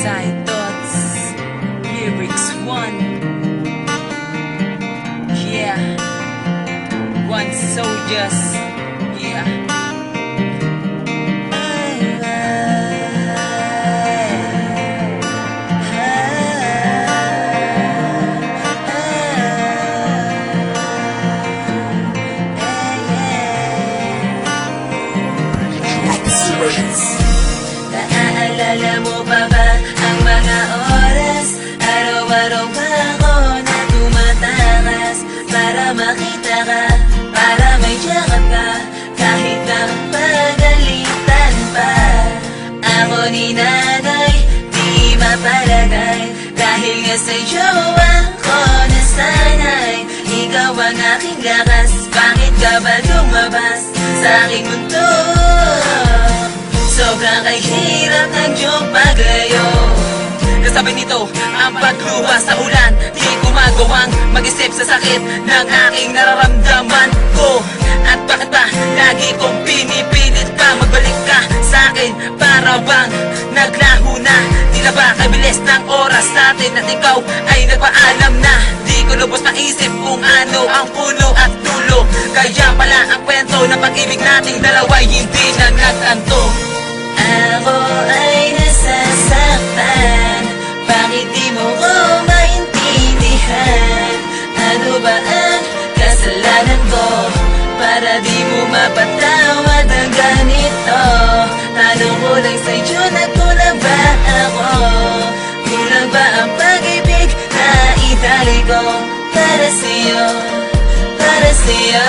Side Thoughts Lyrics 1. Yeah, one soldiers. Yeah. Naaalala mo pa ba ang mga oras? Araw-araw pa ako na tumatakas para makita ka, para may tiyakap ka, kahit na pagalitan pa. Ako ni nanay, di mapalagay, dahil nga sa jowa ko nasanay. Ikaw ang aking lakas, bakit ka ba lumabas sa aking mundo? Sobrang kahirap ng iyong paglayo. Kasabi nito ang pagluwa sa ulan, di ko magawang mag-isip sa sakit ng aking nararamdaman ko. At bakit ba lagi kong pinipilit pa magbalik ka sa akin? Para bang naglaho na? Tila ba kabilis ng oras natin at ikaw ay nagpaalam na? Di ko lubos maisip kung ano ang puno at dulo. Kaya pala ang kwento ng pag-ibig nating dalawa'y hindi na nagtanto. Ako ay nasasaktan, bakit di mo ko maintindihan? Ano ba ang kasalanan ko para di mo mapatawad ang ganito? Tanong ko lang sa'yo, nagkulang ba ako? Kulang ba ang pag-ibig na itali ko para sa'yo? Para sa'yo,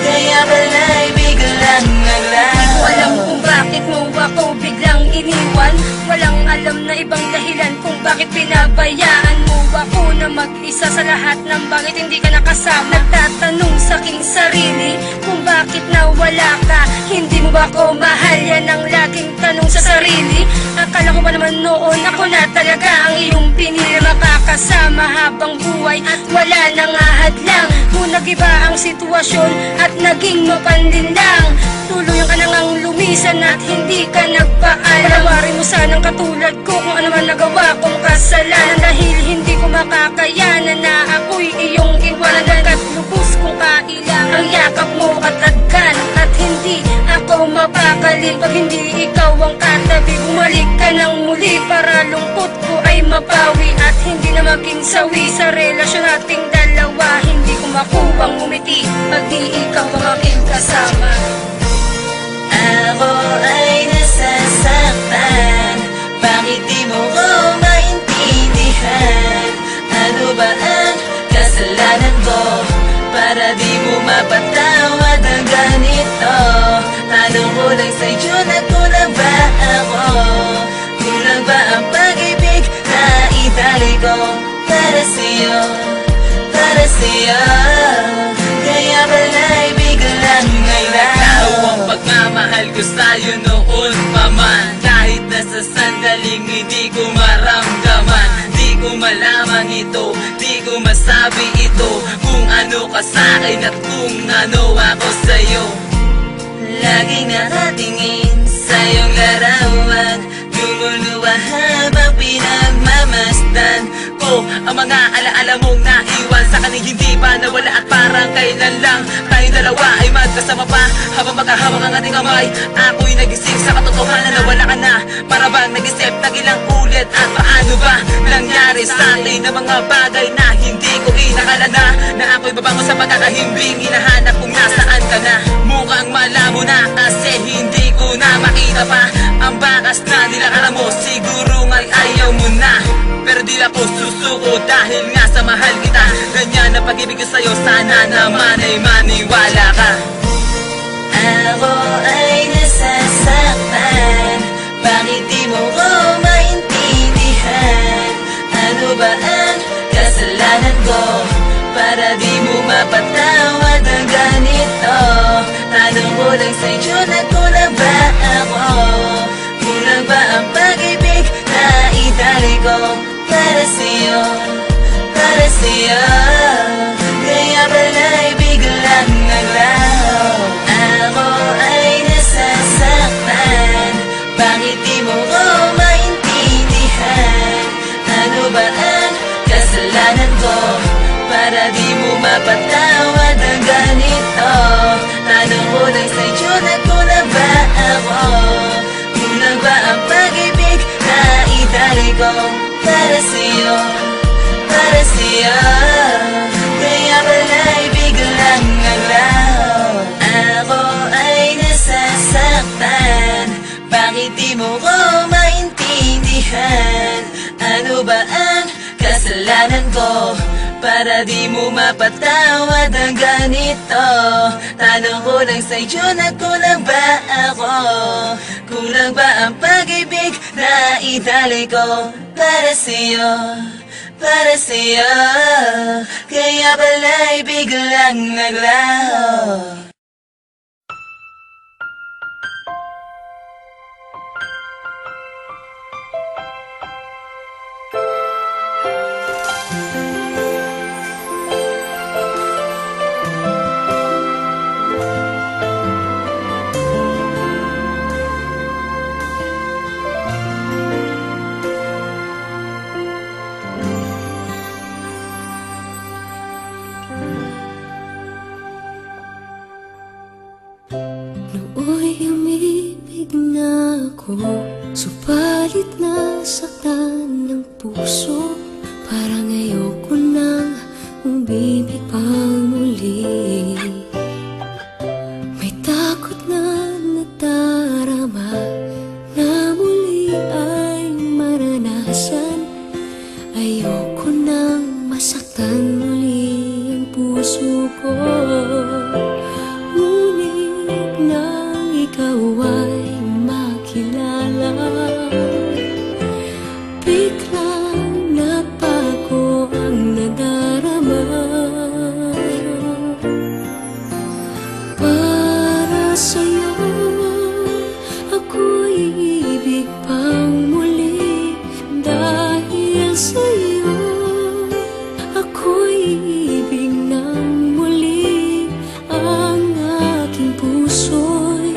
kaya pala'y biglang naglaho. Walang kung bakit mo ako biglang iniwan. Walang alam na ibang dahilan kung bakit pinabayaan mo ako na mag-isa sa lahat ng bakit hindi ka nakasama. Nagtatanong sa aking sarili kung bakit nawala ka. Hindi mo ba ako mahal? Yan ang laging tanong sa sarili. Akala ko ba naman noon ako na talaga ang iyong pinili, makakasama habang buhay at wala nang ahadlang. Kung nag-iba ang sitwasyon at naging mapanlinlang, tuluyan ka nang lumisan at hindi ka nagpaalam. Palawarin mo sanang katulad ko kung ano man nagawa kong kasalanan, dahil hindi ko makakayanan na ako'y iyong iwanan. Hanggat lubos kong kailangan ang yakap mo at agkan, at hindi ako mapakali pag hindi ikaw ang katabi. Bumalik ka nang muli para lungkot ko ay mapawi at hindi na maging sawi sa relasyon nating dalawa. Hindi ko makuwang umiti pag di ikaw ang aking kasama. Ako ay nasasaktan, bakit di mo ko maintindihan? Ano ba ang kasalanan ko para di mo mapatawad ang ganito? Tanong ko lang sa'yo, nagkulang ba ako? Kulang ba ang pag-ibig na itali ko para sa'yo? Para sa'yo, kaya pala'y biglang naglaho. Ang pagmamahal ko sa'yo noon pa man, kahit na sa sandaling hindi ko maramdaman. Di ko malaman ito, di ko masabi ito, kung ano ka sa'kin at kung ano ako sa'yo. Laging nakatingin sa iyong larawan, lumuluwa habang pinagmamasdan ko ang mga alaala mong naiwan sa kaning hindi pa nawala. At parang kailan lang tayong dalawa ay magkasama pa habang magkahawak ang ating kamay. Ako'y nagising sa katotohanan na wala ka na. Para bang nag-isip ng ilang ulit, at paano ba nangyari sa atin na mga bagay na hindi ko inakala na ako'y babango sa pagkakahimbing. Hinahanap kung nasaan ka na. Mukhang malabo na kasi hindi ko na makita pa ang bakas na nilakaran mo. Siguro nga'y ayaw mo na, pero di ako susuko dahil nga sa mahal kita. Ganyan ang pag-ibig ko sa'yo, sana naman ay maniwala ka. Ako ay nasasaktan, bakit di mo ko maintindihan? Ano ba ang kasalanan ko para di mo mapatawad ang ganito? Tanong ko lang sa'yo, nagkulang ba ako? Kulang ba ang pag-ibig na itali ko para sa'yo? Para sa'yo, kaya pala'y biglang naglaho. Ako ay nasasaktan, bakit di mo ko maintindihan? mapatawad ng ganito. Tanong ko lang sa'yo, nagkulang ba ako? Kulang ba ang pag-ibig na idali ko para sa'yo, para sa'yo? Kaya pala'y biglang naglaho. Ako ay nasasaktan, bakit di mo ko maintindihan? Ano ba ang kasalanan ko para di mo mapatawad ang ganito? Tanong ko lang sa'yo, nagkulang ba ako? Kulang ba ang pag-ibig na idali ko para sa'yo, para sa'yo? Kaya pala'y biglang naglaho. Nooy umibig na ako, subalit nasaktan ng puso. Parang ayoko nang umibig pang muli. May takot na nadarama na muli ay maranasan. Ayoko nang masaktan muli ang puso ko. Ikaw ay makilala, biglang napago ang nadarama. Para sa'yo, ako'y ibig pang muli. Dahil sa'yo, ako'y ibig ng muli. Ang aking puso'y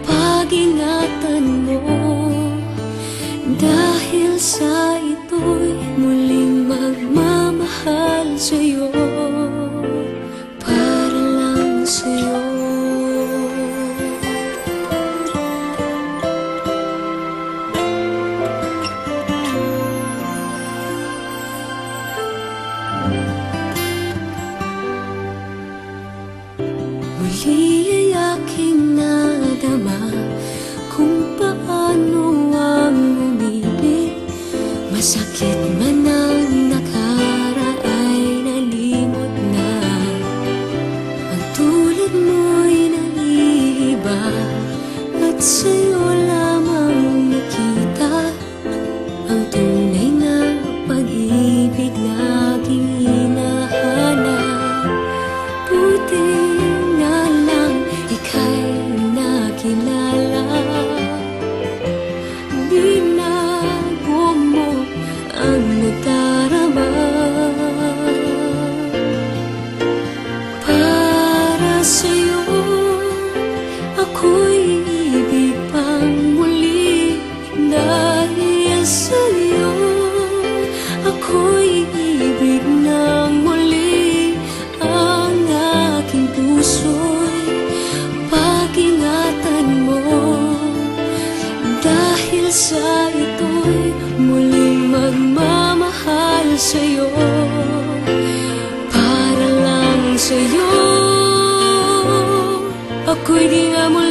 pag-ingatan mo. Dahil sa ito'y muling magmamahal sa'yo, para lang sa'yo. Muli ay aking nadama kung paano ang umibig. Masakit man ang nakaraan, nalimot na. Ang tulad mo'y naiiba, at sa'yo lamang nakita ang tunay na pag-ibig na aking hinahanap. Buti nga lang ika'y nakilala. Binago mo ang nadarama. Para sa'yo, ako'y ibig pang muli. Dahil sa'yo, ako'y ibig ng muli. Ang aking puso'y pag-ingatan mo. Dahil sa ito'y muling magmamahal sa'yo, para lang sa'yo. Ako'y di nga muli